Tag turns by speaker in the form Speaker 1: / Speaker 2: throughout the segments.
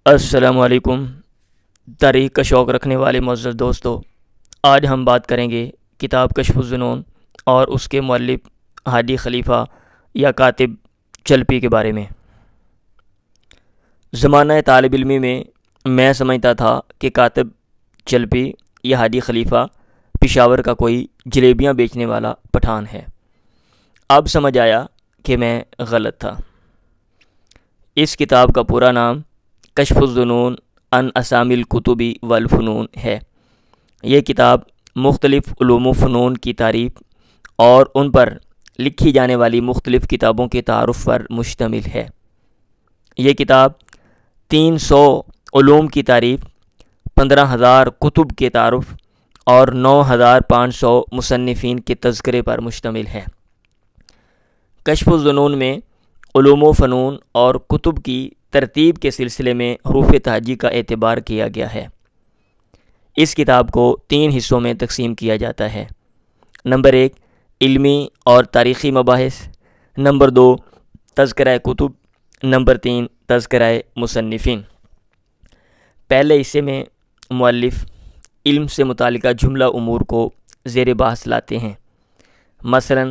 Speaker 1: السلام علیکم۔ تاریخ کا شوق رکھنے والے معزز دوستو، آج ہم بات کریں گے کتاب کشف الظنون اور اس کے مؤلف ہادی خلیفہ یا کاتب چلپی کے بارے میں۔ زمانہ طالب علمی میں سمجھتا تھا کہ کاتب چلپی یا ہادی خلیفہ پشاور کا کوئی جلیبیاں بیچنے والا پٹھان ہے۔ اب سمجھ آیا کہ میں غلط تھا۔ اس کتاب کا پورا نام کشف الظنون عن اسامی الکتب والفنون ہے۔ یہ کتاب مختلف علوم و فنون کی تعریف اور ان پر لکھی جانے والی مختلف کتابوں کے تعارف پر مشتمل ہے۔ یہ کتاب 300 علوم کی تعریف، 15,000 کتب کے تعارف اور 9,500 مصنفین کے تذکرے پر مشتمل ہے۔ کشف الظنون میں علوم و فنون اور کتب کی ترتیب کے سلسلے میں حروف تہجی کا اعتبار کیا گیا ہے۔ اس کتاب کو 3 حصوں میں تقسیم کیا جاتا ہے۔ نمبر 1 علمی اور تاریخی مباحث، نمبر 2 تذکرہ کتب، نمبر 3 تذکرہ مصنفین۔ پہلے حصے میں مؤلف علم سے متعلقہ جملہ امور کو زیر بحث لاتے ہیں، مثلا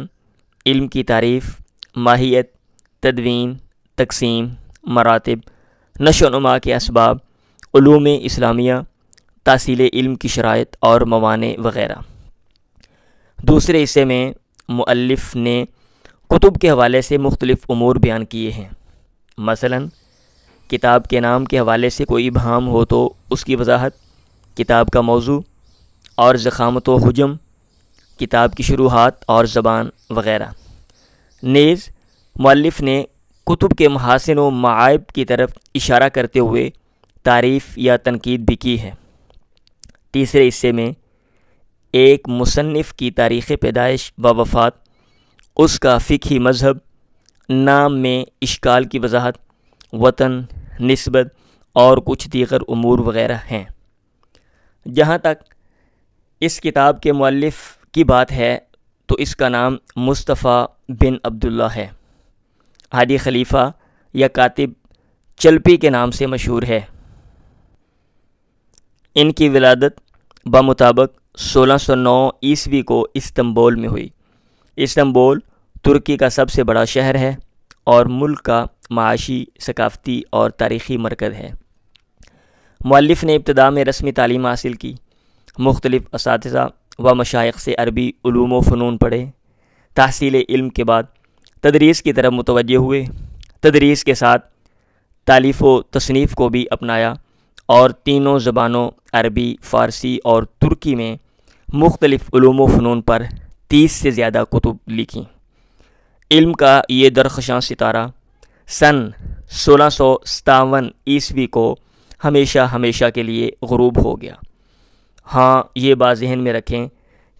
Speaker 1: علم کی تعریف، ماہیت، تدوین، تقسیم، مراتب، نشو و نما کے اسباب، علوم اسلامیہ، تحصیل علم کی شرائط اور موانع وغیرہ۔ دوسرے حصے میں مؤلف نے کتب کے حوالے سے مختلف امور بیان کیے ہیں، مثلا کتاب کے نام کے حوالے سے کوئی ابہام ہو تو اس کی وضاحت، کتاب کا موضوع اور ضخامت و حجم، کتاب کی شروحات اور زبان وغیرہ۔ نیز مؤلف نے کتب کے محاسن و معائب کی طرف اشارہ کرتے ہوئے تعریف یا تنقید بھی کی ہے۔ تیسرے حصے میں ایک مصنف کی تاریخ پیدائش و وفات، اس کا فقہی مذہب، نام میں اشکال کی وضاحت، وطن، نسبت اور کچھ دیگر امور وغیرہ ہیں۔ جہاں تک اس کتاب کے مؤلف کی بات ہے تو اس کا نام مصطفیٰ بن عبداللہ ہے۔ ہادی خلیفہ یا کاتب چلپی کے نام سے مشہور ہے۔ ان کی ولادت بمطابق 1609 عیسوی کو استنبول میں ہوئی۔ استنبول ترکی کا سب سے بڑا شہر ہے اور ملک کا معاشی، ثقافتی اور تاریخی مرکز ہے۔ مؤلف نے ابتدا میں رسمی تعلیم حاصل کی، مختلف اساتذہ و مشائخ سے عربی علوم و فنون پڑھے۔ تحصیل علم کے بعد تدریس کی طرف متوجہ ہوئے۔ تدریس کے ساتھ تالیف و تصنیف کو بھی اپنایا اور تینوں زبانوں عربی، فارسی اور ترکی میں مختلف علوم و فنون پر 30 سے زیادہ کتب لکھیں۔ علم کا یہ درخشاں ستارہ سن 1657 عیسوی کو ہمیشہ کے لیے غروب ہو گیا۔ ہاں، یہ بات ذہن میں رکھیں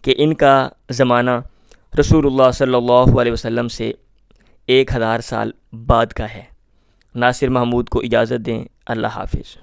Speaker 1: کہ ان کا زمانہ رسول اللہ صلی اللہ علیہ وسلم سے 1000 سال بعد کا ہے۔ ناصر محمود کو اجازت دیں۔ اللہ حافظ۔